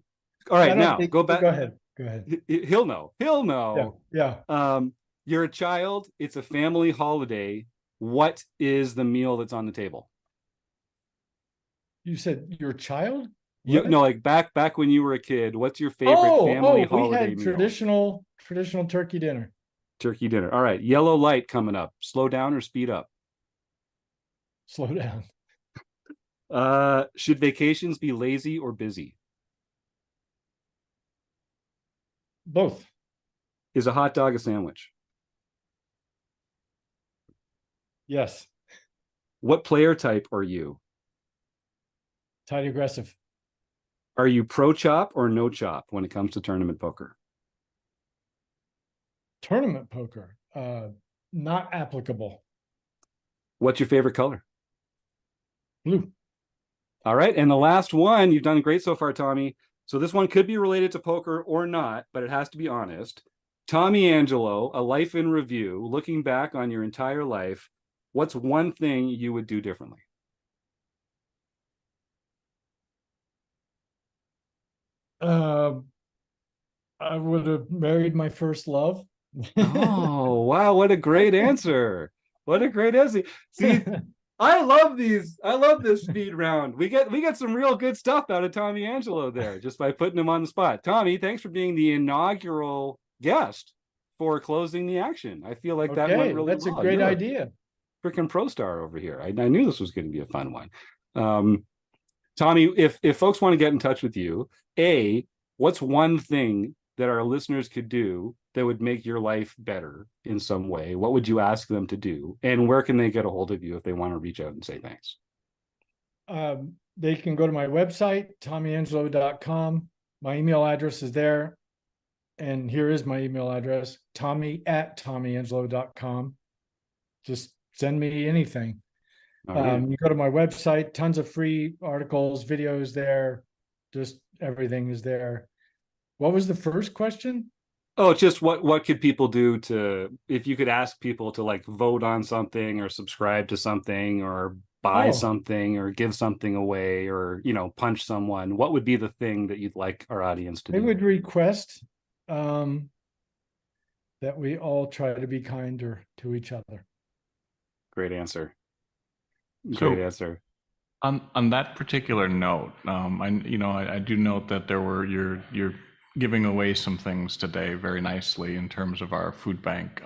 right, now go back. Go ahead. He'll know. Yeah. You're a child. It's a family holiday. What is the meal that's on the table? You said your child? No, like back when you were a kid. What's your favorite family holiday meal? Traditional turkey dinner. Turkey dinner. All right. Yellow light coming up. Slow down or speed up? Slow down. Should vacations be lazy or busy? Both. Is a hot dog a sandwich? Yes. What player type are you? Tight aggressive. Are you pro chop or no chop when it comes to tournament poker? Tournament poker. Not applicable. What's your favorite color? Blue. All right. And the last one, you've done great so far, Tommy. So this one could be related to poker or not, but it has to be honest. Tommy Angelo, a life in review, looking back on your entire life, what's one thing you would do differently? I would have married my first love, Oh, wow, what a great answer. What a great answer. See, I love these. I love this speed round. We get some real good stuff out of Tommy Angelo there just by putting him on the spot. Tommy, thanks for being the inaugural guest for closing the action. I feel like that went Okay, really that's a well. great You're a idea. freaking pro star over here. I knew this was going to be a fun one. Tommy, if folks want to get in touch with you, what's one thing that our listeners could do that would make your life better in some way? What would you ask them to do? And where can they get a hold of you if they want to reach out and say thanks? They can go to my website, tommyangelo.com. My email address is there. And here is my email address, tommy@tommyangelo.com. Just send me anything. Right. You go to my website, tons of free articles, videos there. Just everything is there. What was the first question? Oh, just what could people do if you could ask people to like vote on something or subscribe to something or buy something or give something away or, punch someone, what would be the thing that you'd like our audience to I do? would request that we all try to be kinder to each other. Great answer. So- answer. On that particular note, I do note that you're giving away some things today very nicely in terms of our food bank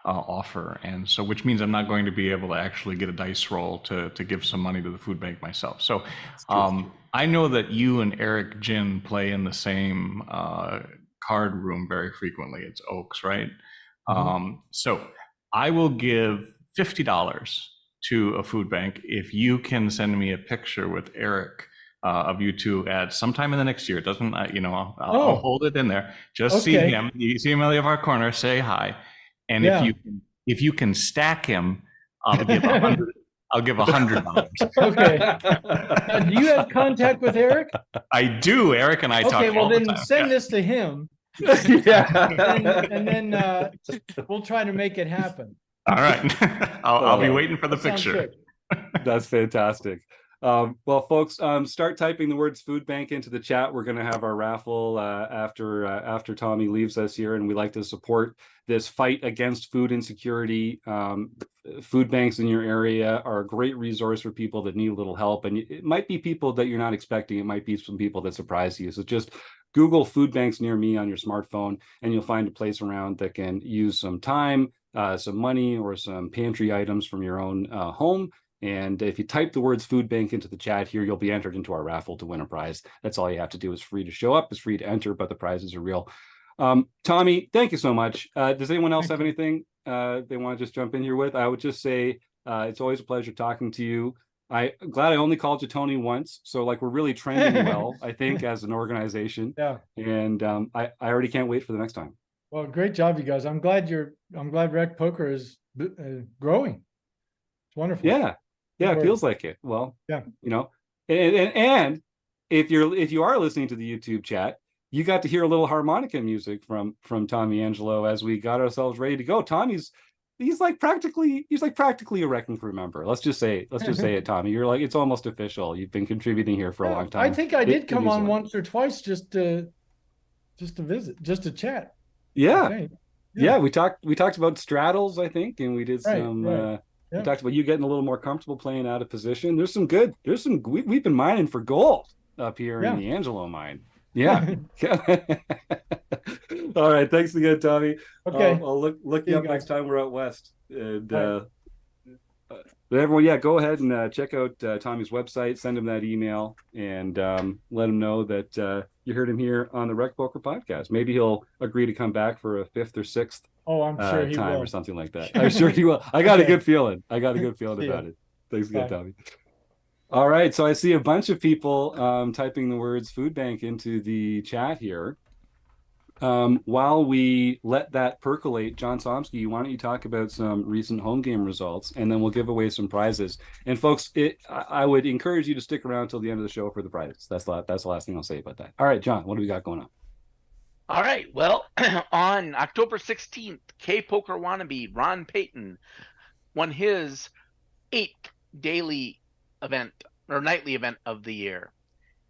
offer, and so which means I'm not going to be able to actually get a dice roll to give some money to the food bank myself. So I know that you and Eric Jin play in the same card room very frequently. It's Oaks, right? So I will give $50 to a food bank if you can send me a picture with Eric of you two at sometime in the next year. It doesn't, I'll hold it in there. Just see him. You see him in the of our corner. Say hi, and if you can stack him, I'll give $100. I'll give $100. Okay. Do you have contact with Eric? I do. Eric and I talk. Okay, well all the then time. send this to him. and then we'll try to make it happen. All right. I'll be waiting for the picture. That's fantastic. Well, folks, start typing the words food bank into the chat. We're going to have our raffle after Tommy leaves us here, and we like to support this fight against food insecurity. Food banks in your area are a great resource for people that need a little help, and it might be people that you're not expecting. It might be some people that surprise you. So just Google food banks near me on your smartphone, and you'll find a place around that can use some time, some money, or some pantry items from your own home. And if you type the words food bank into the chat here, you'll be entered into our raffle to win a prize. That's all you have to do. It's free to show up. It's free to enter, but the prizes are real. Tommy, thank you so much. Does anyone else have anything they want to just jump in here with? I would just say it's always a pleasure talking to you. I'm glad I only called you Tony once. So like we're really trending well, I think, as an organization. Yeah. And I already can't wait for the next time. Well, great job, you guys. I'm glad RecPoker is growing. It's wonderful. Yeah. Yeah, it feels like it. Well, yeah, and if you are listening to the YouTube chat, you got to hear a little harmonica music from Tommy Angelo as we got ourselves ready to go. Tommy's like practically a wrecking crew member. Let's just say it, Tommy. You're like, it's almost official. You've been contributing here for a long time. I think I did come on once or twice just to visit, just to chat. Yeah. Yeah, we talked about straddles, I think, and we did some. Right. We talked about you getting a little more comfortable playing out of position. We've been mining for gold up here in the Angelo mine. Yeah. All right. Thanks again, Tommy. Okay. I'll look you up next time we're out west. And but everyone, go ahead and check out Tommy's website, send him that email, and let him know that you heard him here on the RecPoker podcast. Maybe he'll agree to come back for a fifth or sixth I'm sure he time will. or something like that. I'm sure he will. I got a good feeling. About it. Thanks again, Tommy. All right. So I see a bunch of people typing the words food bank into the chat here. While we let that percolate, John Somsky, why don't you talk about some recent home game results, and then we'll give away some prizes. And folks, I would encourage you to stick around till the end of the show for the prizes. That's the last thing I'll say about that. All right, John, what do we got going on? All right. Well, on October 16th, K-Poker wannabe Ron Payton won his 8th daily event or nightly event of the year.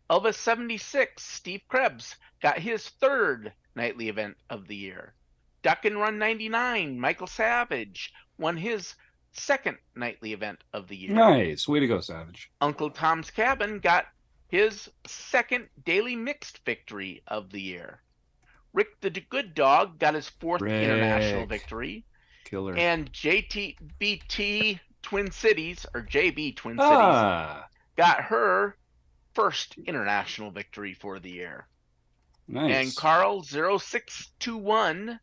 Elvis 76, Steve Krebs, got his 3rd nightly event of the year. Duck and Run 99, Michael Savage, won his second nightly event of the year. Nice. Way to go, Savage. Uncle Tom's Cabin got his second daily mixed victory of the year. Rick the Good Dog got his fourth international victory. Killer. And JTBT Twin Cities, or JB Twin Cities, got her first international victory for the year. Nice. And Carl 0621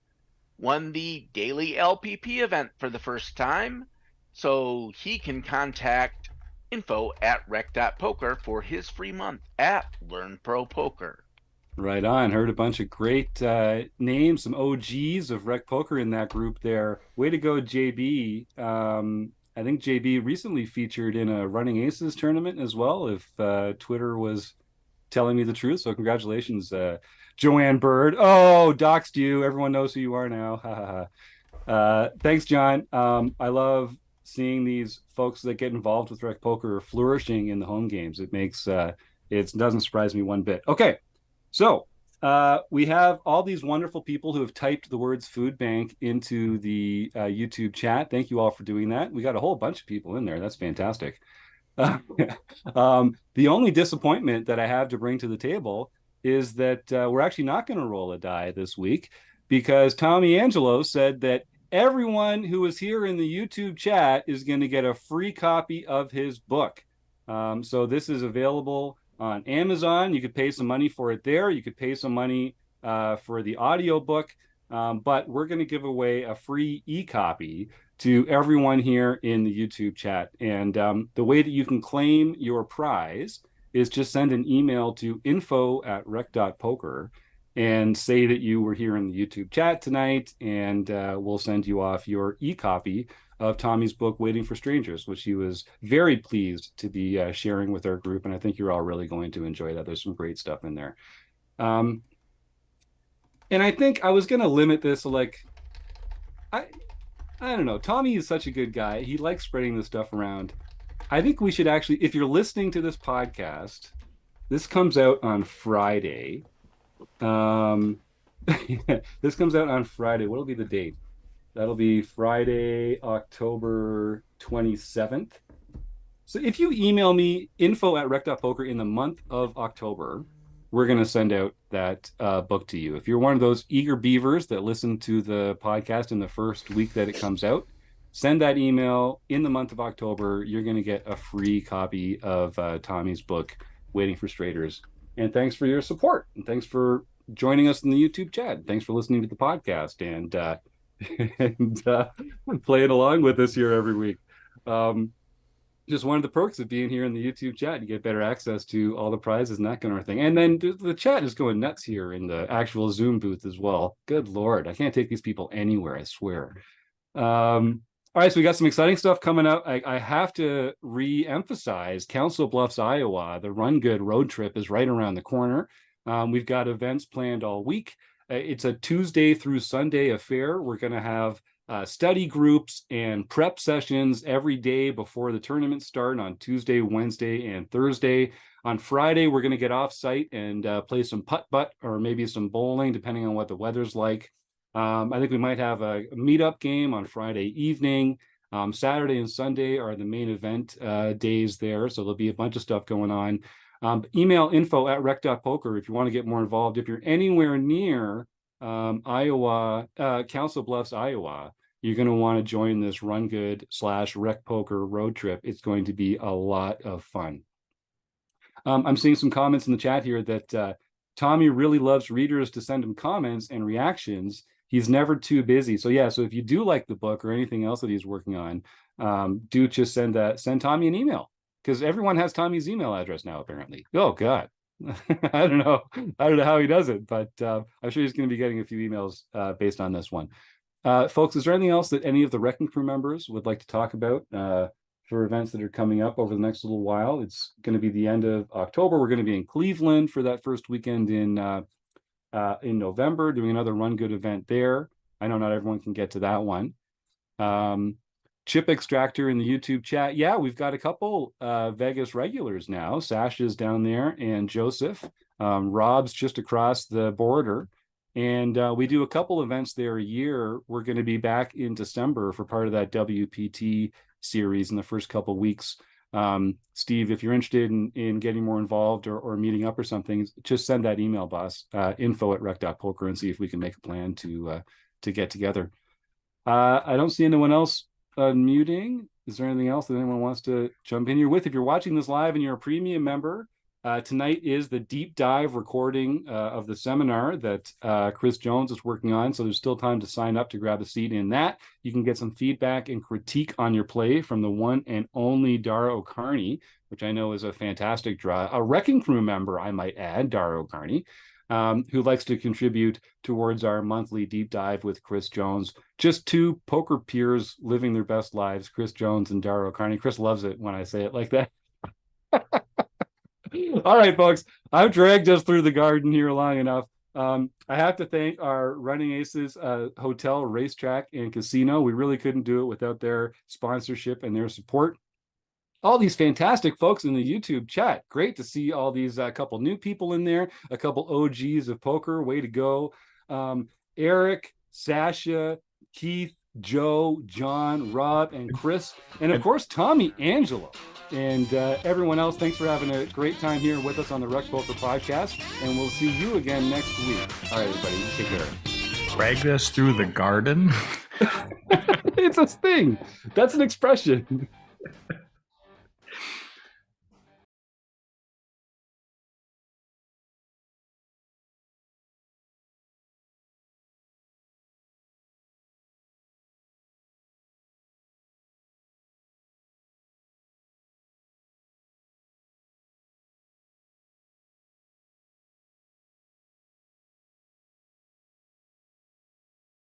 won the daily LPP event for the first time, so he can contact info@rec.poker for his free month at Learn Pro Poker. Right on. Heard a bunch of great names, some OGs of RecPoker in that group there. Way to go, JB. I think JB recently featured in a Running Aces tournament as well, if Twitter was telling me the truth. So congratulations, Joanne Bird. Oh, doxed you. Everyone knows who you are now. Thanks, John. I love seeing these folks that get involved with RecPoker flourishing in the home games. It makes it doesn't surprise me one bit. Okay. So we have all these wonderful people who have typed the words food bank into the YouTube chat. Thank you all for doing that. We got a whole bunch of people in there. That's fantastic. The only disappointment that I have to bring to the table is that we're actually not going to roll a die this week, because Tommy Angelo said that everyone who is here in the YouTube chat is going to get a free copy of his book. So this is available on Amazon. You could pay some money for it there. You could pay some money for the audio book, but we're going to give away a free e-copy to everyone here in the YouTube chat. And the way that you can claim your prize is just send an email to info@rec.poker and say that you were here in the YouTube chat tonight, and we'll send you off your e-copy of Tommy's book, Waiting for Strangers, which he was very pleased to be sharing with our group. And I think you're all really going to enjoy that. There's some great stuff in there. And I think I was going to limit this to I don't know. Tommy is such a good guy. He likes spreading this stuff around. I think we should actually, if you're listening to this podcast, this comes out on Friday. This comes out on Friday. What'll be the date? That'll be Friday, October 27th. So if you email me info@rec.poker in the month of October, we're going to send out that book to you. If you're one of those eager beavers that listen to the podcast in the first week that it comes out, send that email in the month of October. You're going to get a free copy of Tommy's book, Waiting for Strangers. And thanks for your support. And thanks for joining us in the YouTube chat. Thanks for listening to the podcast and playing along with us here every week. Just one of the perks of being here in the YouTube chat, you get better access to all the prizes and that kind of thing. And then the chat is going nuts here in the actual Zoom booth as well. Good Lord, I can't take these people anywhere, I swear. All right, so we got some exciting stuff coming up. I have to re-emphasize Council Bluffs, Iowa. The Run Good road trip is right around the corner. We've got events planned all week. It's a Tuesday through Sunday affair. We're going to have study groups and prep sessions every day before the tournament start on Tuesday, Wednesday, and Thursday. On Friday, we're going to get off site and play some putt-putt or maybe some bowling, depending on what the weather's like. I think we might have a meetup game on Friday evening. Saturday and Sunday are the main event days there, so there'll be a bunch of stuff going on. Email info@rec.poker if you want to get more involved. If you're anywhere near Iowa, Council Bluffs, Iowa, you're going to want to join this Run Good / RecPoker road trip. It's going to be a lot of fun. I'm seeing some comments in the chat here that Tommy really loves readers to send him comments and reactions. He's never too busy. So yeah, so if you do like the book or anything else that he's working on, do just send Tommy an email, because everyone has Tommy's email address now, apparently. Oh God. I don't know how he does it, but I'm sure he's going to be getting a few emails based on this one. Folks, is there anything else that any of the Wrecking Crew members would like to talk about for events that are coming up over the next little while? It's going to be the end of October. We're going to be in Cleveland for that first weekend in November, doing another Run Good event there. I know not everyone can get to that one. Chip Extractor in the YouTube chat. Yeah, we've got a couple Vegas regulars now. Sasha's down there and Joseph. Rob's just across the border. And we do a couple events there a year. We're going to be back in December for part of that WPT series in the first couple weeks. Steve, if you're interested in getting more involved or meeting up or something, just send that email, boss, info@rec.poker, and see if we can make a plan to get together. I don't see anyone else unmuting. Is there anything else that anyone wants to jump in here with? If you're watching this live and you're a premium member, tonight is the deep dive recording of the seminar that Chris Jones is working on. So there's still time to sign up to grab a seat in that. You can get some feedback and critique on your play from the one and only Dara O'Carney, which I know is a fantastic draw. A Wrecking Crew member, I might add, Dara O'Carney, who likes to contribute towards our monthly deep dive with Chris Jones. Just two poker peers living their best lives, Chris Jones and Dara O'Carney. Chris loves it when I say it like that. All right, folks, I've dragged us through the garden here long enough. I have to thank our Running Aces hotel, racetrack, and casino. We really couldn't do it without their sponsorship and their support. All these fantastic folks in the YouTube chat. Great to see all these couple new people in there, a couple OGs of poker. Way to go. Eric, Sasha, Keith, Joe, John, Rob, and Chris, and of course, Tommy, Angelo, and everyone else. Thanks for having a great time here with us on the RecPoker podcast, and we'll see you again next week. All right, everybody, take care. Dragged us through the garden. It's a thing. That's an expression.